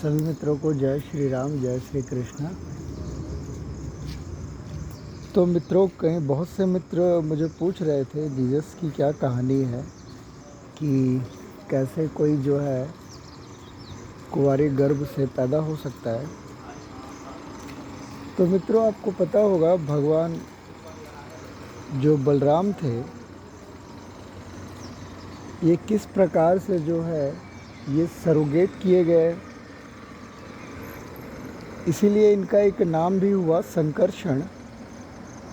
सभी मित्रों को जय श्री राम, जय श्री कृष्ण। तो मित्रों, कहीं बहुत से मित्र मुझे पूछ रहे थे जीसस की क्या कहानी है कि कैसे कोई जो है कुंवारी गर्भ से पैदा हो सकता है। तो मित्रों, आपको पता होगा भगवान जो बलराम थे, ये किस प्रकार से जो है ये सरोगेट किए गए, इसीलिए इनका एक नाम भी हुआ संकर्षण।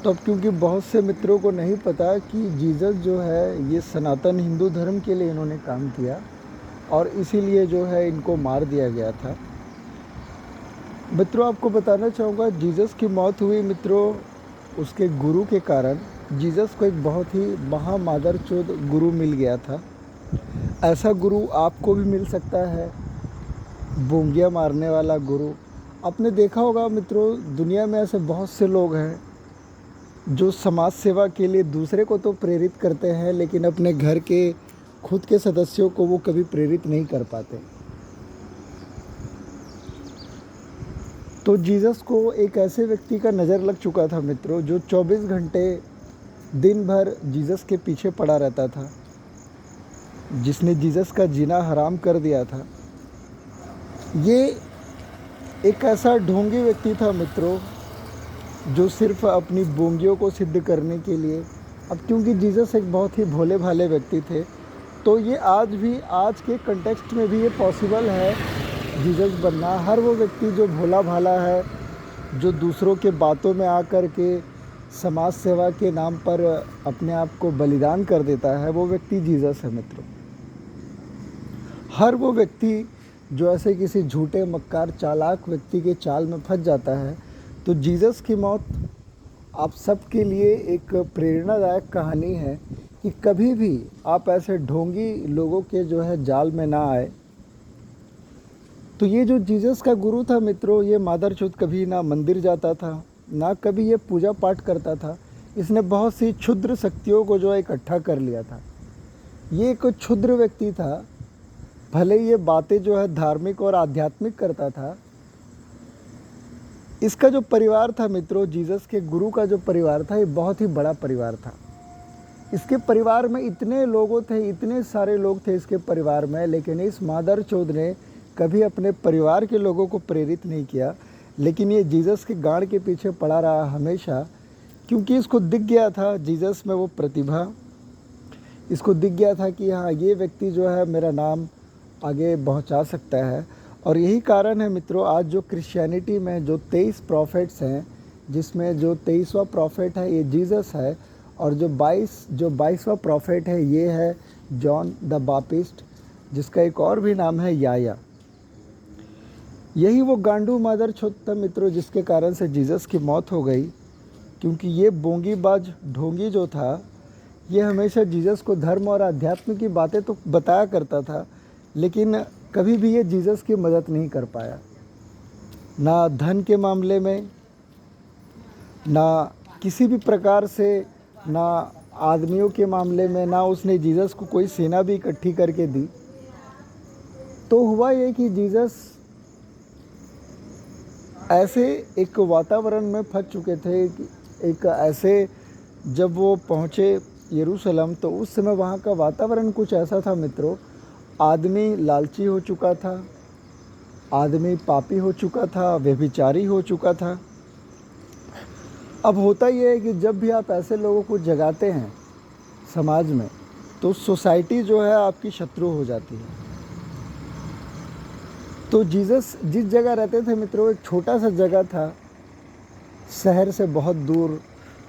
तो अब क्योंकि बहुत से मित्रों को नहीं पता कि जीसस जो है ये सनातन हिंदू धर्म के लिए इन्होंने काम किया और इसीलिए जो है इनको मार दिया गया था। मित्रों, आपको बताना चाहूँगा जीसस की मौत हुई मित्रों उसके गुरु के कारण। जीसस को एक बहुत ही महामादरचोद गुरु मिल गया था। ऐसा गुरु आपको भी मिल सकता है, बोंगिया मारने वाला गुरु। आपने देखा होगा मित्रों, दुनिया में ऐसे बहुत से लोग हैं जो समाज सेवा के लिए दूसरे को तो प्रेरित करते हैं, लेकिन अपने घर के खुद के सदस्यों को वो कभी प्रेरित नहीं कर पाते। तो जीसस को एक ऐसे व्यक्ति का नज़र लग चुका था मित्रों, जो 24 घंटे दिन भर जीसस के पीछे पड़ा रहता था, जिसने जीसस का जीना हराम कर दिया था। ये एक ऐसा ढोंगी व्यक्ति था मित्रों, जो सिर्फ अपनी बोंगियों को सिद्ध करने के लिए। अब क्योंकि जीसस एक बहुत ही भोले भाले व्यक्ति थे, तो ये आज के कंटेक्स्ट में भी ये पॉसिबल है जीसस बनना। हर वो व्यक्ति जो भोला भाला है, जो दूसरों के बातों में आकर के समाज सेवा के नाम पर अपने आप को बलिदान कर देता है, वो व्यक्ति जीसस है मित्रों। हर वो व्यक्ति जो ऐसे किसी झूठे मक्कार चालाक व्यक्ति के चाल में फंस जाता है। तो जीसस की मौत आप सबके लिए एक प्रेरणादायक कहानी है कि कभी भी आप ऐसे ढोंगी लोगों के जो है जाल में ना आए। तो ये जो जीसस का गुरु था मित्रों, ये मादरचोद कभी ना मंदिर जाता था, ना कभी ये पूजा पाठ करता था। इसने बहुत सी क्षुद्र शक्तियों को जो है इकट्ठा कर लिया था। ये एक क्षुद्र व्यक्ति था, भले ये बातें जो है धार्मिक और आध्यात्मिक करता था। इसका जो परिवार था मित्रों, जीसस के गुरु का जो परिवार था, ये बहुत ही बड़ा परिवार था। इसके परिवार में इतने लोगों थे, इतने सारे लोग थे इसके परिवार में, लेकिन इस मादरचोद ने कभी अपने परिवार के लोगों को प्रेरित नहीं किया। लेकिन ये जीसस के गाड़ के पीछे पड़ा रहा हमेशा, क्योंकि इसको दिख गया था जीसस में वो प्रतिभा। इसको दिख गया था कि हाँ, ये व्यक्ति जो है मेरा नाम आगे पहुंचा सकता है। और यही कारण है मित्रों, आज जो क्रिश्चियनिटी में जो 23 प्रॉफिट्स हैं, जिसमें जो 23वां प्रॉफिट है ये जीसस है, और जो 22वां प्रॉफिट है ये है जॉन द बापिस्ट, जिसका एक और भी नाम है याया। यही वो गांडू मादरचोद था मित्रों, जिसके कारण से जीसस की मौत हो गई। क्योंकि ये बोंगीबाज ढोंगी जो था, ये हमेशा जीसस को धर्म और अध्यात्म की बातें तो बताया करता था, लेकिन कभी भी ये जीसस की मदद नहीं कर पाया, ना धन के मामले में, ना किसी भी प्रकार से, ना आदमियों के मामले में, ना उसने जीसस को कोई सेना भी इकट्ठी करके दी। तो हुआ ये कि जीसस ऐसे एक वातावरण में फंस चुके थे, एक ऐसे, जब वो पहुँचे यरूशलेम, तो उस समय वहाँ का वातावरण कुछ ऐसा था मित्रों। आदमी लालची हो चुका था, आदमी पापी हो चुका था, व्यभिचारी हो चुका था। अब होता ये है कि जब भी आप ऐसे लोगों को जगाते हैं समाज में, तो सोसाइटी जो है आपकी शत्रु हो जाती है। तो जीसस जिस जगह रहते थे मित्रों, एक छोटा सा जगह था, शहर से बहुत दूर।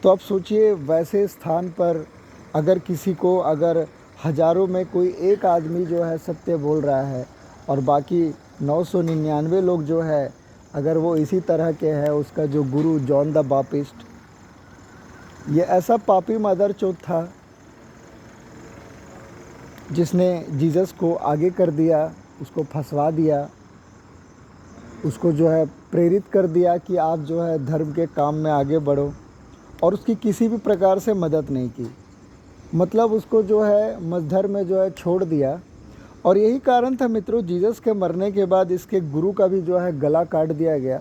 तो आप सोचिए, वैसे स्थान पर अगर किसी को, अगर हज़ारों में कोई एक आदमी जो है सत्य बोल रहा है, और बाकी 999 लोग जो है अगर वो इसी तरह के हैं, उसका जो गुरु जॉन द बापिस्ट, ये ऐसा पापी मादरचोद था जिसने जीसस को आगे कर दिया, उसको फंसवा दिया, उसको जो है प्रेरित कर दिया कि आप जो है धर्म के काम में आगे बढ़ो, और उसकी किसी भी प्रकार से मदद नहीं की। मतलब उसको जो है मजहर में जो है छोड़ दिया। और यही कारण था मित्रों, जीसस के मरने के बाद इसके गुरु का भी जो है गला काट दिया गया।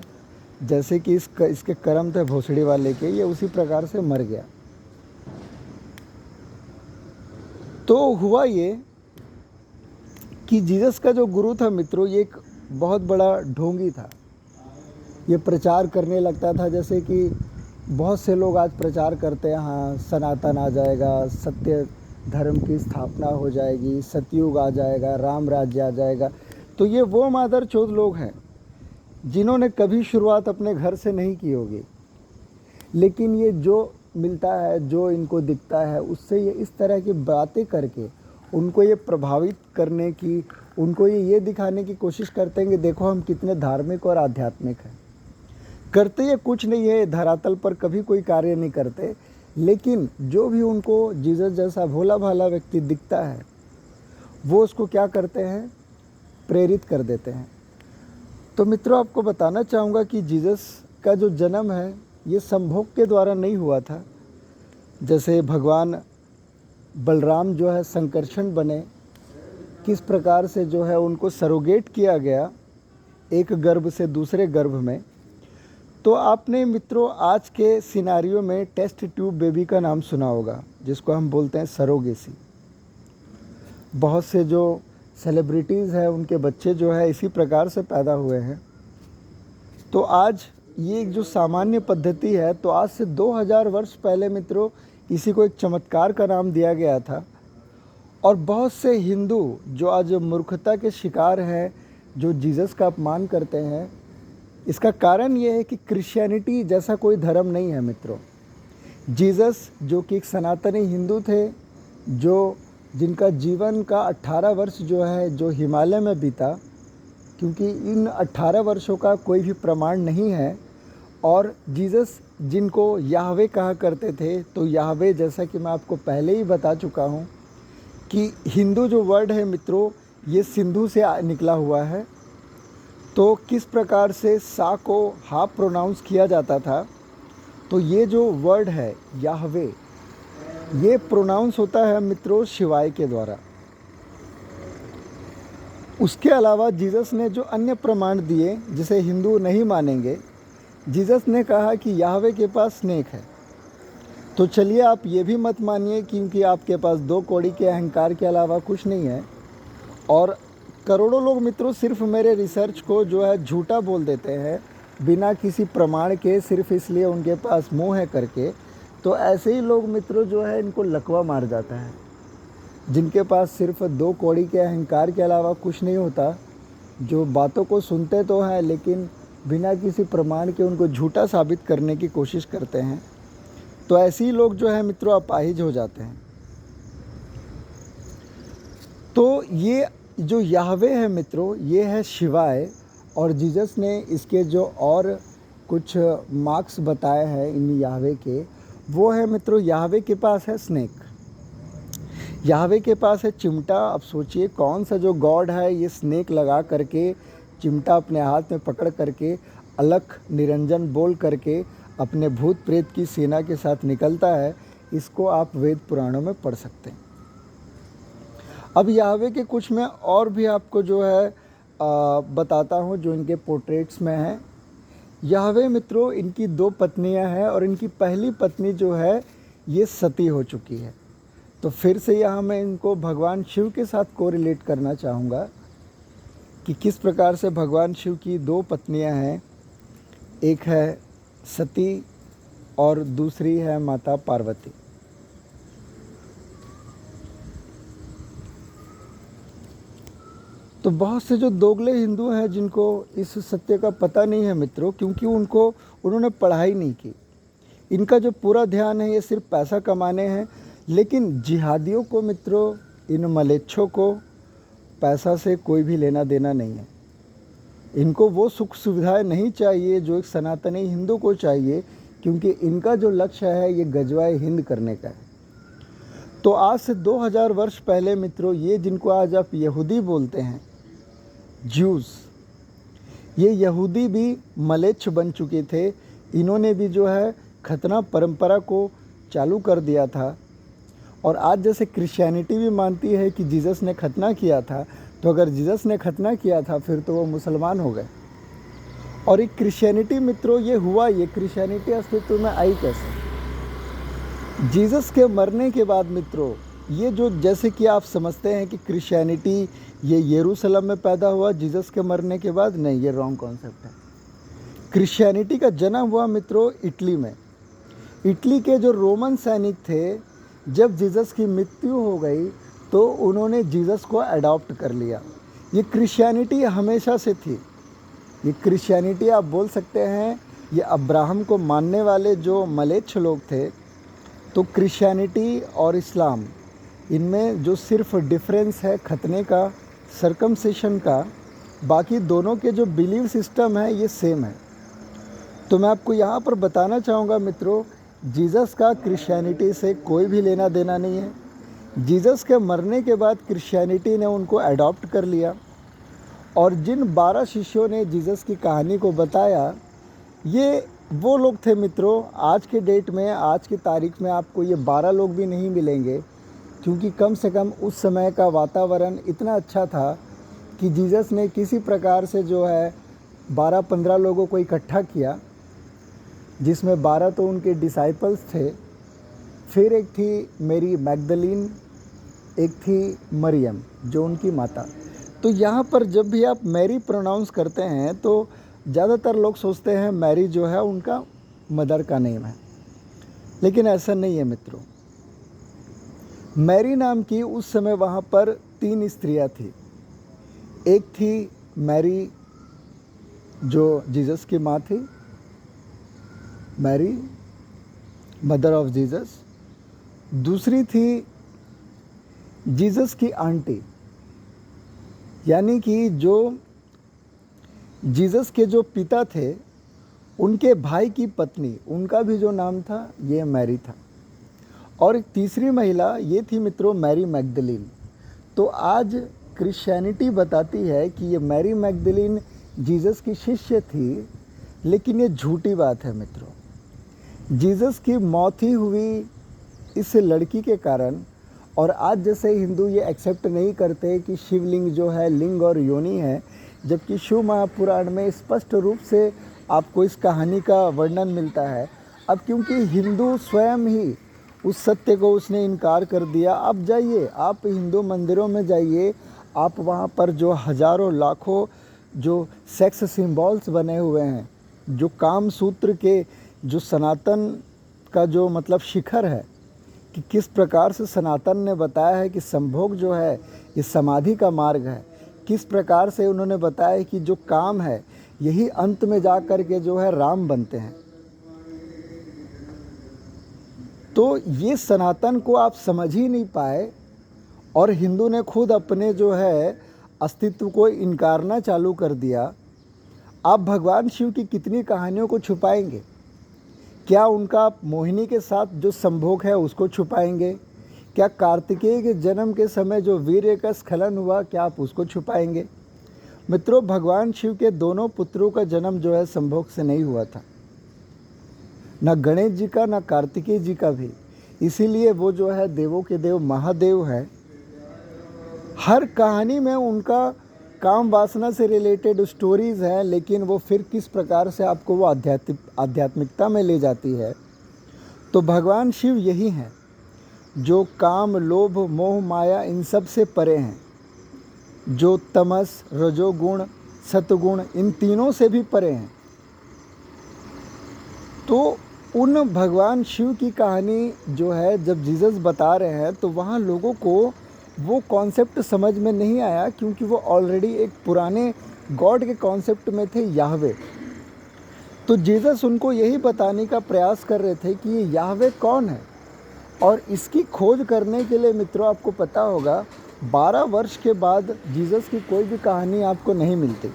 जैसे कि इसके कर्म थे भोसड़ी वाले के, ये उसी प्रकार से मर गया। तो हुआ ये कि जीसस का जो गुरु था मित्रों, ये एक बहुत बड़ा ढोंगी था। ये प्रचार करने लगता था, जैसे कि बहुत से लोग आज प्रचार करते हैं, हाँ सनातन आ जाएगा, सत्य धर्म की स्थापना हो जाएगी, सतयुग आ जाएगा, राम राज्य आ जाएगा। तो ये वो मादरचोद लोग हैं जिन्होंने कभी शुरुआत अपने घर से नहीं की होगी, लेकिन ये जो मिलता है, जो इनको दिखता है, उससे ये इस तरह की बातें करके उनको ये प्रभावित करने की, उनको ये दिखाने की कोशिश करते हैं कि देखो हम कितने धार्मिक और आध्यात्मिक हैं। करते ये कुछ नहीं है, धरातल पर कभी कोई कार्य नहीं करते, लेकिन जो भी उनको जीसस जैसा भोला भाला व्यक्ति दिखता है, वो उसको क्या करते हैं, प्रेरित कर देते हैं। तो मित्रों, आपको बताना चाहूँगा कि जीसस का जो जन्म है ये संभोग के द्वारा नहीं हुआ था। जैसे भगवान बलराम जो है संकर्षण बने, किस प्रकार से जो है उनको सरोगेट किया गया एक गर्भ से दूसरे गर्भ में। तो आपने मित्रों आज के सिनारियो में टेस्ट ट्यूब बेबी का नाम सुना होगा, जिसको हम बोलते हैं सरोगेसी। बहुत से जो सेलिब्रिटीज़ हैं उनके बच्चे जो है इसी प्रकार से पैदा हुए हैं। तो आज ये जो सामान्य पद्धति है, तो आज से 2000 वर्ष पहले मित्रों इसी को एक चमत्कार का नाम दिया गया था। और बहुत से हिंदू जो आज मूर्खता के शिकार हैं, जो जीसस का अपमान करते हैं, इसका कारण ये है कि क्रिश्चियनिटी जैसा कोई धर्म नहीं है मित्रों। जीसस जो कि एक सनातनी हिंदू थे, जिनका जीवन का 18 वर्ष जो है जो हिमालय में बीता, क्योंकि इन 18 वर्षों का कोई भी प्रमाण नहीं है। और जीसस जिनको याहवे कहा करते थे, तो याहवे जैसा कि मैं आपको पहले ही बता चुका हूँ कि हिंदू जो वर्ड है मित्रों, ये सिंधु से निकला हुआ है। तो किस प्रकार से सा को हा प्रोनाउंस किया जाता था, तो ये जो वर्ड है याहवे, ये प्रोनाउंस होता है मित्रों शिवाय के द्वारा। उसके अलावा जीसस ने जो अन्य प्रमाण दिए जिसे हिंदू नहीं मानेंगे, जीसस ने कहा कि याहवे के पास स्नेक है। तो चलिए आप ये भी मत मानिए, क्योंकि आपके पास 2 कौड़ी के अहंकार के अलावा कुछ नहीं है। और करोड़ों लोग मित्रों सिर्फ मेरे रिसर्च को जो है झूठा बोल देते हैं बिना किसी प्रमाण के, सिर्फ इसलिए उनके पास मुंह है करके। तो ऐसे ही लोग मित्रों जो है इनको लकवा मार जाता है, जिनके पास सिर्फ 2 कौड़ी के अहंकार के अलावा कुछ नहीं होता, जो बातों को सुनते तो हैं लेकिन बिना किसी प्रमाण के उनको झूठा साबित करने की कोशिश करते हैं। तो ऐसे ही लोग जो है मित्रों अपाहिज हो जाते हैं। तो ये जो याहवे है मित्रों, ये है शिवाय। और जीसस ने इसके जो और कुछ मार्क्स बताए हैं इन याहवे के, वो है मित्रों याहवे के पास है स्नेक, याहवे के पास है चिमटा। अब सोचिए कौन सा जो गॉड है ये स्नेक लगा करके, चिमटा अपने हाथ में पकड़ करके, अलख निरंजन बोल करके अपने भूत प्रेत की सेना के साथ निकलता है। इसको आप वेद पुराणों में पढ़ सकते हैं। अब याहवे के कुछ मैं और भी आपको जो है बताता हूँ जो इनके पोर्ट्रेट्स में है। याहवे मित्रों इनकी 2 पत्नियाँ हैं, और इनकी पहली पत्नी जो है ये सती हो चुकी है। तो फिर से यहाँ मैं इनको भगवान शिव के साथ कोरिलेट करना चाहूँगा कि किस प्रकार से भगवान शिव की 2 पत्नियाँ हैं। एक है सती और दूसरी है माता पार्वती। तो बहुत से जो दोगले हिंदू हैं जिनको इस सत्य का पता नहीं है मित्रों, क्योंकि उन्होंने पढ़ाई नहीं की। इनका जो पूरा ध्यान है ये सिर्फ पैसा कमाने हैं। लेकिन जिहादियों को मित्रों, इन मलेच्छों को पैसा से कोई भी लेना देना नहीं है। इनको वो सुख सुविधाएं नहीं चाहिए जो एक सनातनी हिंदू को चाहिए, क्योंकि इनका जो लक्ष्य है ये गजवाए हिंद करने का है। तो आज से 2000 वर्ष पहले मित्रों, ये जिनको आज आप यहूदी बोलते हैं, ज्यूज़, ये यहूदी भी मलेच्छ बन चुके थे। इन्होंने भी जो है खतना परंपरा को चालू कर दिया था। और आज जैसे क्रिश्चियनिटी भी मानती है कि जीसस ने खतना किया था, तो अगर जीसस ने खतना किया था फिर तो वो मुसलमान हो गए। और एक क्रिश्चियनिटी मित्रों ये हुआ, ये क्रिश्चियनिटी अस्तित्व में आई कैसे? जीसस के मरने के बाद मित्रों, ये जो जैसे कि आप समझते हैं कि क्रिश्चियनिटी ये यरूशलेम में पैदा हुआ जीसस के मरने के बाद, नहीं, ये रॉन्ग कॉन्सेप्ट है। क्रिश्चियनिटी का जन्म हुआ मित्रों इटली में। इटली के जो रोमन सैनिक थे, जब जीसस की मृत्यु हो गई तो उन्होंने जीसस को अडॉप्ट कर लिया। ये क्रिश्चियनिटी हमेशा से थी। ये क्रिश्चियनिटी आप बोल सकते हैं ये अब्राहम को मानने वाले जो मलेच्छ लोग थे। तो क्रिश्चियनिटी और इस्लाम, इनमें जो सिर्फ डिफरेंस है खतने का, सर्कमसिशन का, बाकी दोनों के जो बिलीव सिस्टम है ये सेम है। तो मैं आपको यहाँ पर बताना चाहूँगा मित्रों, जीसस का क्रिश्चियनिटी से कोई भी लेना देना नहीं है। जीसस के मरने के बाद क्रिश्चियनिटी ने उनको अडॉप्ट कर लिया। और जिन 12 शिष्यों ने जीसस की कहानी को बताया, ये वो लोग थे मित्रों। आज के डेट में, आज की तारीख में आपको ये 12 लोग भी नहीं मिलेंगे, क्योंकि कम से कम उस समय का वातावरण इतना अच्छा था कि जीसस ने किसी प्रकार से जो है 12-15 लोगों को इकट्ठा किया, जिसमें 12 तो उनके डिसाइपल्स थे, फिर एक थी मेरी मैगदलीन, एक थी मरियम जो उनकी माता। तो यहाँ पर जब भी आप मैरी प्रोनाउंस करते हैं तो ज़्यादातर लोग सोचते हैं मैरी जो है उनका मदर का नेम है, लेकिन ऐसा नहीं है मित्रों। मैरी नाम की उस समय वहाँ पर 3 स्त्रियाँ थी। एक थी मैरी जो जीसस की माँ थी, मैरी मदर ऑफ जीसस। दूसरी थी जीसस की आंटी, यानी कि जो जीसस के जो पिता थे उनके भाई की पत्नी, उनका भी जो नाम था ये मैरी था। और एक तीसरी महिला ये थी मित्रों मैरी मैगदलीन। तो आज क्रिश्चियनिटी बताती है कि ये मैरी मैगदलीन जीसस की शिष्य थी, लेकिन ये झूठी बात है मित्रों। जीसस की मौत ही हुई इस लड़की के कारण। और आज जैसे हिंदू ये एक्सेप्ट नहीं करते कि शिवलिंग जो है लिंग और योनि है, जबकि शिव महापुराण में स्पष्ट रूप से आपको इस कहानी का वर्णन मिलता है। अब क्योंकि हिंदू स्वयं ही उस सत्य को उसने इनकार कर दिया। अब जाइए, आप हिंदू मंदिरों में जाइए, आप वहाँ पर जो हज़ारों लाखों जो सेक्स सिंबल्स बने हुए हैं, जो काम सूत्र के जो सनातन का जो मतलब शिखर है, कि किस प्रकार से सनातन ने बताया है कि संभोग जो है ये समाधि का मार्ग है, किस प्रकार से उन्होंने बताया कि जो काम है यही अंत में जा कर के जो है राम बनते हैं। तो ये सनातन को आप समझ ही नहीं पाए, और हिंदू ने खुद अपने जो है अस्तित्व को इनकारना चालू कर दिया। आप भगवान शिव की कितनी कहानियों को छुपाएंगे? क्या उनका मोहिनी के साथ जो संभोग है उसको छुपाएंगे? क्या कार्तिकेय के जन्म के समय जो वीर्य का स्खलन हुआ, क्या आप उसको छुपाएंगे? मित्रों, भगवान शिव के दोनों पुत्रों का जन्म जो है संभोग से नहीं हुआ था, न गणेश जी का न कार्तिकेय जी का भी। इसीलिए वो जो है देवों के देव महादेव है। हर कहानी में उनका काम वासना से रिलेटेड स्टोरीज़ हैं, लेकिन वो फिर किस प्रकार से आपको वो आध्यात्मिकता में ले जाती है। तो भगवान शिव यही हैं जो काम, लोभ, मोह, माया इन सब से परे हैं, जो तमस, रजोगुण, सतगुण इन तीनों से भी परे हैं। तो उन भगवान शिव की कहानी जो है जब जीसस बता रहे हैं तो वहाँ लोगों को वो कॉन्सेप्ट समझ में नहीं आया, क्योंकि वो ऑलरेडी एक पुराने गॉड के कॉन्सेप्ट में थे, याहवे। तो जीसस उनको यही बताने का प्रयास कर रहे थे कि ये याहवे कौन है। और इसकी खोज करने के लिए मित्रों आपको पता होगा 12 वर्ष के बाद जीसस की कोई भी कहानी आपको नहीं मिलती।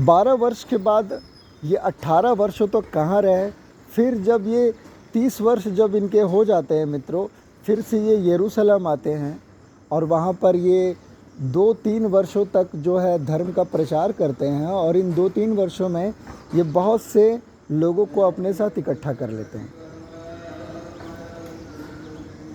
12 वर्ष के बाद ये 18 वर्षों तक कहाँ रहे। फिर जब ये 30 वर्ष जब इनके हो जाते हैं मित्रों, फिर से ये यरूशलेम आते हैं और वहाँ पर ये 2-3 वर्षों तक जो है धर्म का प्रचार करते हैं। और इन 2-3 वर्षों में ये बहुत से लोगों को अपने साथ इकट्ठा कर लेते हैं।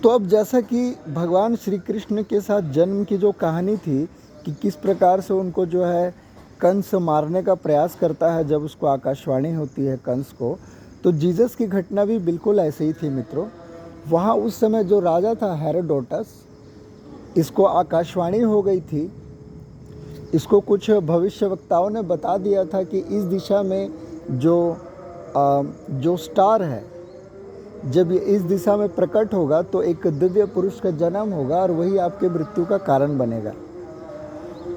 तो अब जैसा कि भगवान श्री कृष्ण के साथ जन्म की जो कहानी थी कि किस प्रकार से उनको जो है कंस मारने का प्रयास करता है जब उसको आकाशवाणी होती है कंस को, तो जीसस की घटना भी बिल्कुल ऐसे ही थी मित्रों। वहाँ उस समय जो राजा था हेरोडोटस, इसको आकाशवाणी हो गई थी। इसको कुछ भविष्यवक्ताओं ने बता दिया था कि इस दिशा में जो स्टार है, जब ये इस दिशा में प्रकट होगा तो एक दिव्य पुरुष का जन्म होगा और वही आपके मृत्यु का कारण बनेगा।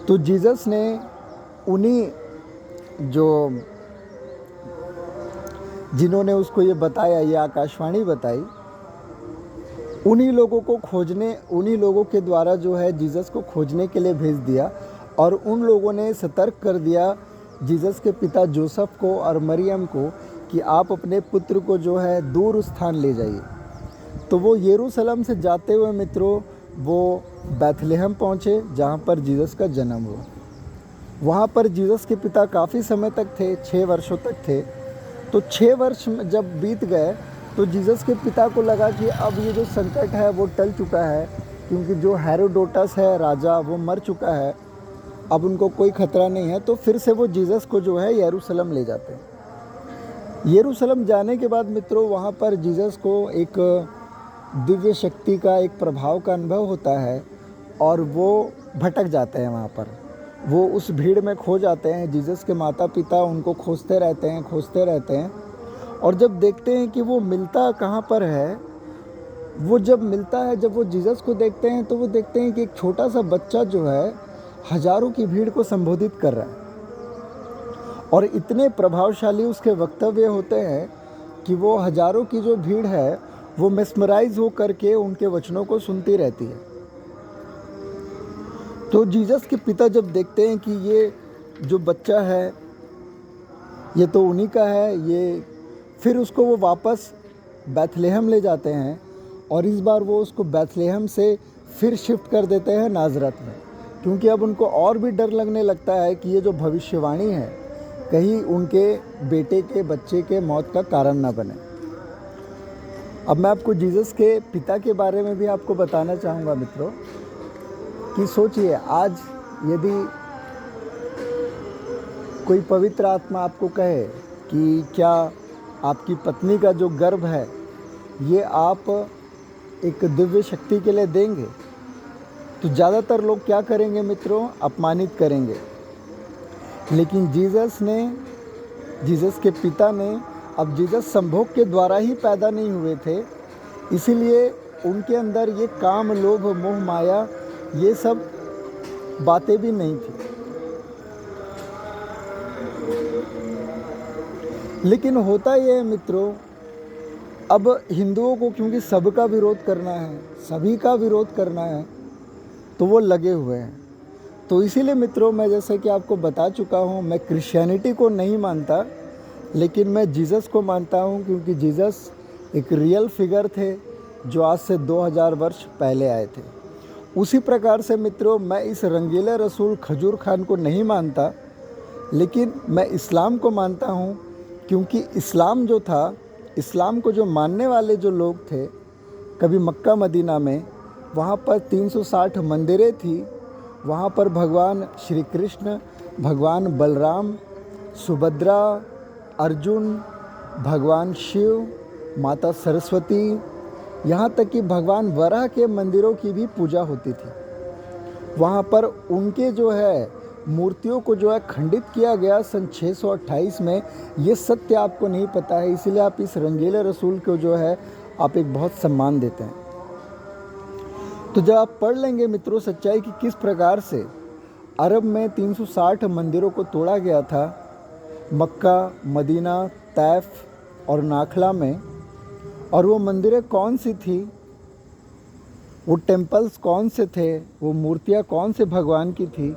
तो जीसस ने उन्हीं जिन्होंने उसको ये बताया, ये आकाशवाणी बताई, उन्हीं लोगों के द्वारा जो है जीसस को खोजने के लिए भेज दिया। और उन लोगों ने सतर्क कर दिया जीसस के पिता जोसेफ को और मरियम को कि आप अपने पुत्र को जो है दूर स्थान ले जाइए। तो वो यरूशलेम से जाते हुए मित्रों वो बैथलेहम पहुँचे जहाँ पर जीसस का जन्म हुआ। वहाँ पर जीसस के पिता काफ़ी समय तक थे, 6 वर्षों तक थे। तो 6 वर्ष जब बीत गए तो जीसस के पिता को लगा कि अब ये जो संकट है वो टल चुका है, क्योंकि जो हेरोडोटस है राजा वो मर चुका है, अब उनको कोई खतरा नहीं है। तो फिर से वो जीसस को जो है यरूशलेम ले जाते हैं। यरूशलेम जाने के बाद मित्रों वहाँ पर जीसस को एक दिव्य शक्ति का, एक प्रभाव का अनुभव होता है और वो भटक जाते हैं। वहाँ पर वो उस भीड़ में खो जाते हैं। जीसस के माता पिता उनको खोजते रहते हैं और जब देखते हैं कि वो मिलता कहाँ पर है, वो जब मिलता है, जब वो जीसस को देखते हैं तो वो देखते हैं कि एक छोटा सा बच्चा जो है हजारों की भीड़ को संबोधित कर रहा है और इतने प्रभावशाली उसके वक्तव्य होते हैं कि वो हजारों की जो भीड़ है वो मेस्मराइज हो करके उनके वचनों को सुनती रहती है। तो जीसस के पिता जब देखते हैं कि ये जो बच्चा है ये तो उन्हीं का है, ये फिर उसको वो वापस बैथलेहम ले जाते हैं और इस बार वो उसको बैथलेहम से फिर शिफ्ट कर देते हैं नाज़रत में, क्योंकि अब उनको और भी डर लगने लगता है कि ये जो भविष्यवाणी है कहीं उनके बेटे के, बच्चे के मौत का कारण ना बने। अब मैं आपको जीसस के पिता के बारे में भी आपको बताना चाहूँगा मित्रों कि सोचिए, आज यदि कोई पवित्र आत्मा आपको कहे कि क्या आपकी पत्नी का जो गर्भ है ये आप एक दिव्य शक्ति के लिए देंगे, तो ज़्यादातर लोग क्या करेंगे मित्रों? अपमानित करेंगे। लेकिन जीसस के पिता ने, अब जीसस संभोग के द्वारा ही पैदा नहीं हुए थे, इसीलिए उनके अंदर ये काम, लोभ, मोह, माया, ये सब बातें भी नहीं थी। लेकिन होता ये है मित्रों, अब हिंदुओं को क्योंकि सबका विरोध करना है, सभी का विरोध करना है, तो वो लगे हुए हैं। तो इसीलिए मित्रों मैं जैसे कि आपको बता चुका हूँ, मैं क्रिश्चियनिटी को नहीं मानता, लेकिन मैं जीसस को मानता हूँ, क्योंकि जीसस एक रियल फिगर थे जो आज से 2000 वर्ष पहले आए थे। उसी प्रकार से मित्रों मैं इस रंगीले रसूल खजूर खान को नहीं मानता, लेकिन मैं इस्लाम को मानता हूँ, क्योंकि इस्लाम जो था, इस्लाम को जो मानने वाले जो लोग थे, कभी मक्का मदीना में वहाँ पर 360 मंदिरें थी। वहाँ पर भगवान श्री कृष्ण, भगवान बलराम, सुभद्रा, अर्जुन, भगवान शिव, माता सरस्वती, यहाँ तक कि भगवान वराह के मंदिरों की भी पूजा होती थी। वहाँ पर उनके जो है मूर्तियों को जो है खंडित किया गया सन 628 में। ये सत्य आपको नहीं पता है, इसीलिए आप इस रंगीले रसूल को जो है आप एक बहुत सम्मान देते हैं। तो जब आप पढ़ लेंगे मित्रों सच्चाई कि किस प्रकार से अरब में 360 मंदिरों को तोड़ा गया था, मक्का, मदीना, तैफ और नाखला में, और वो मंदिरें कौन सी थी, वो टेम्पल्स कौन से थे, वो मूर्तियाँ कौन से भगवान की थी,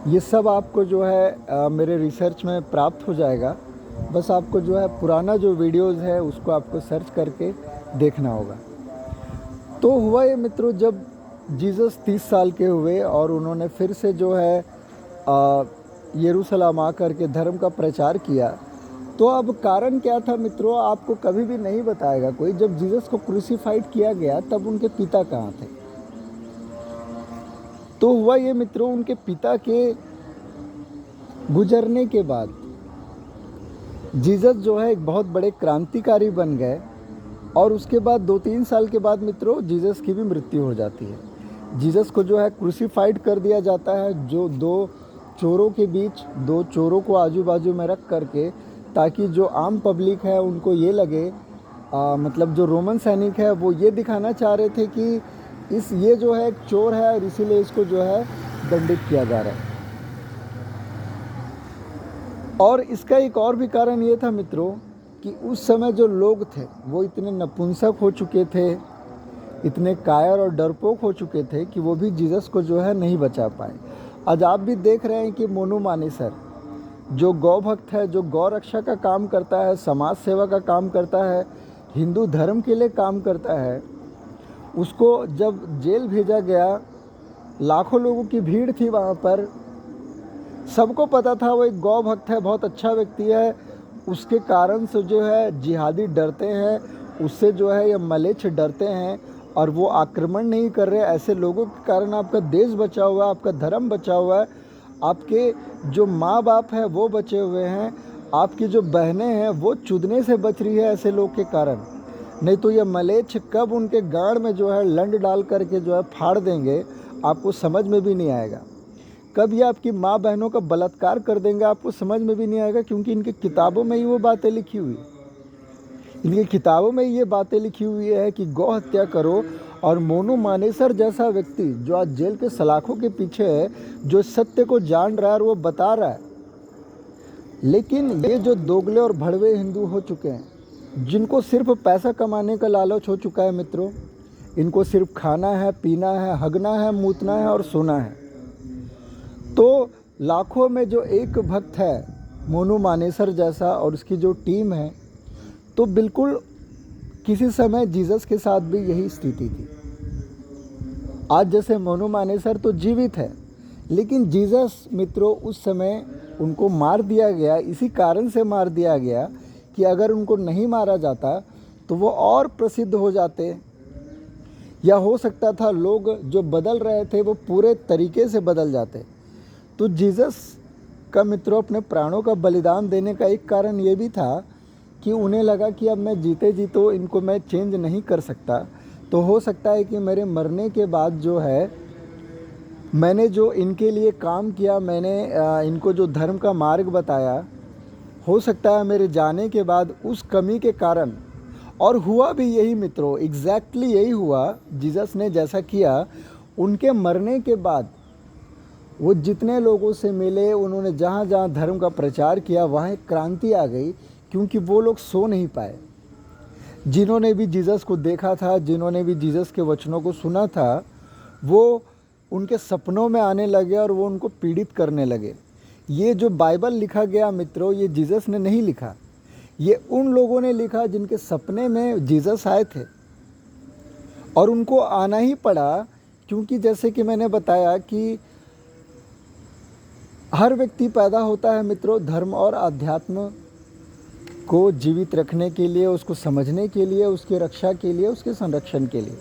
ये सब आपको जो है मेरे रिसर्च में प्राप्त हो जाएगा। बस आपको जो है पुराना जो वीडियोज़ है उसको आपको सर्च करके देखना होगा। तो हुआ ये मित्रों, जब जीसस 30 साल के हुए और उन्होंने फिर से जो है यरूशलेम आकर के धर्म का प्रचार किया, तो अब कारण क्या था मित्रों, आपको कभी भी नहीं बताएगा कोई। जब जीसस को क्रूसीफाइड किया गया तब उनके पिता कहाँ थे? तो हुआ ये मित्रों, उनके पिता के गुजरने के बाद जीसस जो है एक बहुत बड़े क्रांतिकारी बन गए, और उसके बाद 2-3 साल के बाद मित्रों जीसस की भी मृत्यु हो जाती है। जीसस को जो है क्रूसीफाइड कर दिया जाता है, जो दो चोरों के बीच, दो चोरों को आजू बाजू में रख करके, ताकि जो आम पब्लिक है उनको ये लगे, मतलब जो रोमन सैनिक है वो ये दिखाना चाह रहे थे कि ये जो है एक चोर है और इसीलिए इसको जो है दंडित किया जा रहा है। और इसका एक और भी कारण ये था मित्रों कि उस समय जो लोग थे वो इतने नपुंसक हो चुके थे, इतने कायर और डरपोक हो चुके थे कि वो भी जीसस को जो है नहीं बचा पाए। आज आप भी देख रहे हैं कि मोनू मानेसर जो गौ भक्त है, जो गौ रक्षा का काम करता है, समाज सेवा का काम करता है, हिंदू धर्म के लिए काम करता है, उसको जब जेल भेजा गया, लाखों लोगों की भीड़ थी वहाँ पर, सबको पता था वो एक गौ भक्त है, बहुत अच्छा व्यक्ति है, उसके कारण से जो है जिहादी डरते हैं, उससे जो है ये मलेच्छ डरते हैं और वो आक्रमण नहीं कर रहे। ऐसे लोगों के कारण आपका देश बचा हुआ है, आपका धर्म बचा हुआ है, आपके जो माँ बाप हैं वो बचे हुए हैं, आपकी जो बहनें हैं वो चुदने से बच रही है ऐसे लोग के कारण। नहीं तो ये मलेच्छ कब उनके गाड़ में जो है लंड डाल करके जो है फाड़ देंगे, आपको समझ में भी नहीं आएगा। कब ये आपकी माँ बहनों का बलात्कार कर देंगे, आपको समझ में भी नहीं आएगा, क्योंकि इनकी किताबों में ही वो बातें लिखी हुई, इनकी किताबों में ये बातें लिखी हुई है कि गौ हत्या करो। और मोनू मानेसर जैसा व्यक्ति जो आज जेल के सलाखों के पीछे है, जो सत्य को जान रहा है और वो बता रहा है, लेकिन ये जो दोगले और भड़वे हिंदू हो चुके हैं, जिनको सिर्फ पैसा कमाने का लालच हो चुका है मित्रों, इनको सिर्फ खाना है, पीना है, हगना है, मूतना है और सोना है। तो लाखों में जो एक भक्त है मोनू मानेसर जैसा और उसकी जो टीम है, तो बिल्कुल किसी समय जीसस के साथ भी यही स्थिति थी। आज जैसे मोनू मानेसर तो जीवित है, लेकिन जीसस मित्रों उस समय उनको मार दिया गया, इसी कारण से मार दिया गया कि अगर उनको नहीं मारा जाता तो वो और प्रसिद्ध हो जाते, या हो सकता था लोग जो बदल रहे थे वो पूरे तरीके से बदल जाते। तो जीसस का मित्रों अपने प्राणों का बलिदान देने का एक कारण ये भी था कि उन्हें लगा कि अब मैं जीते जी तो इनको मैं चेंज नहीं कर सकता, तो हो सकता है कि मेरे मरने के बाद जो है मैंने जो इनके लिए काम किया, मैंने इनको जो धर्म का मार्ग बताया, हो सकता है मेरे जाने के बाद उस कमी के कारण, और हुआ भी यही मित्रों, एग्जैक्टली यही हुआ। जीसस ने जैसा किया, उनके मरने के बाद वो जितने लोगों से मिले, उन्होंने जहाँ जहाँ धर्म का प्रचार किया, वहाँ एक क्रांति आ गई, क्योंकि वो लोग सो नहीं पाए। जिन्होंने भी जीसस को देखा था, जिन्होंने भी जीसस के वचनों को सुना था, वो उनके सपनों में आने लगे और वो उनको पीड़ित करने लगे। ये जो बाइबल लिखा गया मित्रों, ये जीसस ने नहीं लिखा, ये उन लोगों ने लिखा जिनके सपने में जीसस आए थे, और उनको आना ही पड़ा, क्योंकि जैसे कि मैंने बताया कि हर व्यक्ति पैदा होता है मित्रों धर्म और आध्यात्म को जीवित रखने के लिए, उसको समझने के लिए, उसकी रक्षा के लिए, उसके संरक्षण के लिए।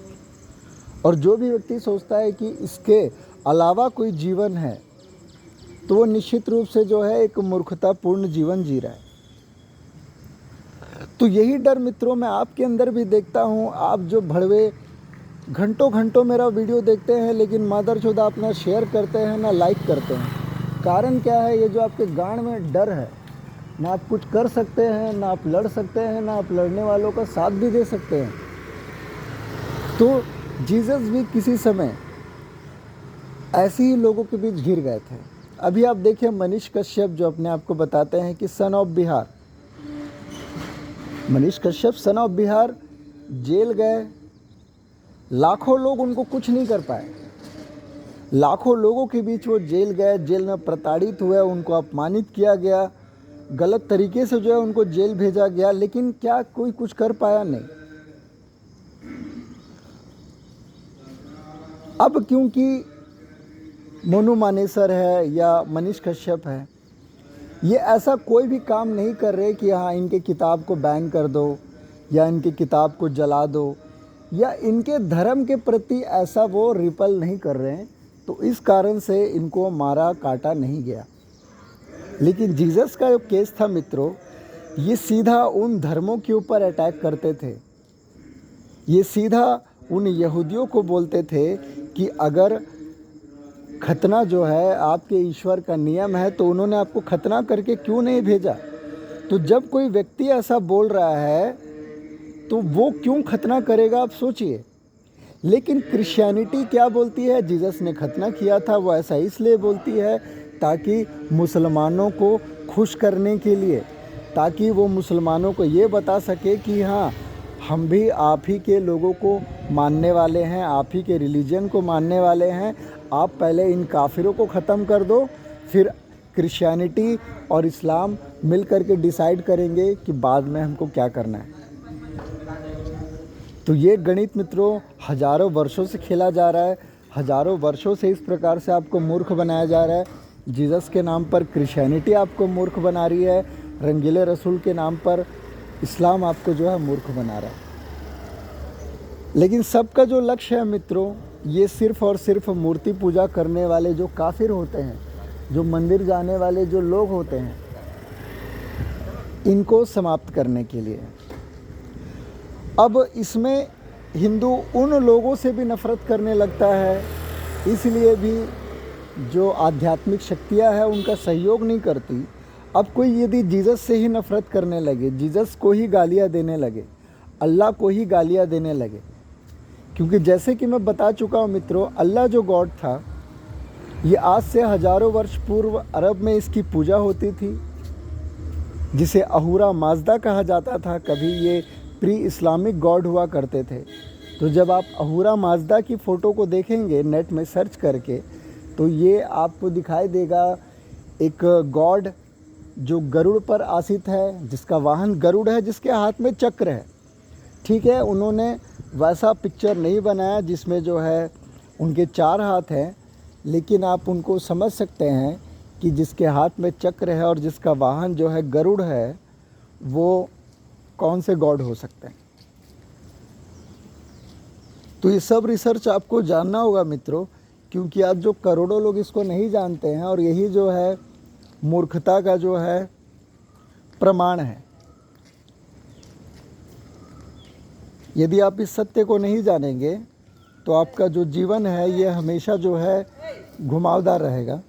और जो भी व्यक्ति सोचता है कि इसके अलावा कोई जीवन है, तो वो निश्चित रूप से जो है एक मूर्खतापूर्ण जीवन जी रहा है। तो यही डर मित्रों मैं आपके अंदर भी देखता हूँ। आप जो भड़वे घंटों घंटों मेरा वीडियो देखते हैं, लेकिन मादरचोद आप ना शेयर करते हैं ना लाइक करते हैं। कारण क्या है? ये जो आपके गांड में डर है, ना आप कुछ कर सकते हैं, ना आप लड़ सकते हैं, ना आप लड़ने वालों का साथ भी दे सकते हैं। तो जीसस भी किसी समय ऐसे ही लोगों के बीच घिर गए थे। अभी आप देखिए मनीष कश्यप, जो अपने आप को बताते हैं कि son of Bihar, Manish Kashyap son of Bihar jail गए, लाखों लोग उनको कुछ नहीं कर पाए, लाखों लोगों के बीच वो जेल गए, जेल में प्रताड़ित हुए, उनको अपमानित किया गया, गलत तरीके से जो है उनको जेल भेजा गया, लेकिन क्या कोई कुछ कर पाया? नहीं। अब क्योंकि मोनू मानेसर है या मनीष कश्यप है, ये ऐसा कोई भी काम नहीं कर रहे कि हाँ इनके किताब को बैन कर दो या इनकी किताब को जला दो या इनके धर्म के प्रति ऐसा वो रिपल नहीं कर रहे हैं, तो इस कारण से इनको मारा काटा नहीं गया। लेकिन जीसस का जो केस था मित्रों, ये सीधा उन धर्मों के ऊपर अटैक करते थे। ये सीधा उन यहूदियों को बोलते थे कि अगर खतना जो है आपके ईश्वर का नियम है तो उन्होंने आपको खतना करके क्यों नहीं भेजा। तो जब कोई व्यक्ति ऐसा बोल रहा है तो वो क्यों खतना करेगा, आप सोचिए। लेकिन क्रिश्चियनिटी क्या बोलती है, जीसस ने खतना किया था, वो ऐसा इसलिए बोलती है ताकि मुसलमानों को खुश करने के लिए, ताकि वो मुसलमानों को ये बता सके कि हाँ हम भी आप ही के लोगों को मानने वाले हैं, आप ही के रिलीजन को मानने वाले हैं। आप पहले इन काफिरों को ख़त्म कर दो, फिर क्रिश्चियनिटी और इस्लाम मिल कर के डिसाइड करेंगे कि बाद में हमको क्या करना है। तो ये गणित मित्रों हज़ारों वर्षों से खेला जा रहा है, हज़ारों वर्षों से इस प्रकार से आपको मूर्ख बनाया जा रहा है। जीसस के नाम पर क्रिश्चियनिटी आपको मूर्ख बना रही है, रंगीले रसूल के नाम पर इस्लाम आपको जो है मूर्ख बना रहा है। लेकिन सबका जो लक्ष्य है मित्रों, ये सिर्फ़ और सिर्फ मूर्ति पूजा करने वाले जो काफिर होते हैं, जो मंदिर जाने वाले जो लोग होते हैं, इनको समाप्त करने के लिए। अब इसमें हिंदू उन लोगों से भी नफ़रत करने लगता है, इसलिए भी जो आध्यात्मिक शक्तियाँ हैं उनका सहयोग नहीं करती। अब कोई यदि जीसस से ही नफ़रत करने लगे, जीसस को ही गालियाँ देने लगे, अल्लाह को ही गालियाँ देने लगे, क्योंकि जैसे कि मैं बता चुका हूँ मित्रों, अल्लाह जो गॉड था ये आज से हज़ारों वर्ष पूर्व अरब में इसकी पूजा होती थी, जिसे अहूरा माजदा कहा जाता था। कभी ये प्री इस्लामिक गॉड हुआ करते थे। तो जब आप अहूरा माजदा की फ़ोटो को देखेंगे नेट में सर्च करके, तो ये आपको दिखाई देगा एक गॉड जो गरुड़ पर आसीत है, जिसका वाहन गरुड़ है, जिसके हाथ में चक्र है। ठीक है, उन्होंने वैसा पिक्चर नहीं बनाया जिसमें जो है उनके 4 हाथ हैं, लेकिन आप उनको समझ सकते हैं कि जिसके हाथ में चक्र है और जिसका वाहन जो है गरुड़ है, वो कौन से गॉड हो सकते हैं। तो ये सब रिसर्च आपको जानना होगा मित्रों, क्योंकि आज जो करोड़ों लोग इसको नहीं जानते हैं, और यही जो है मूर्खता का जो है प्रमाण है। यदि आप इस सत्य को नहीं जानेंगे तो आपका जो जीवन है ये हमेशा जो है घुमावदार रहेगा।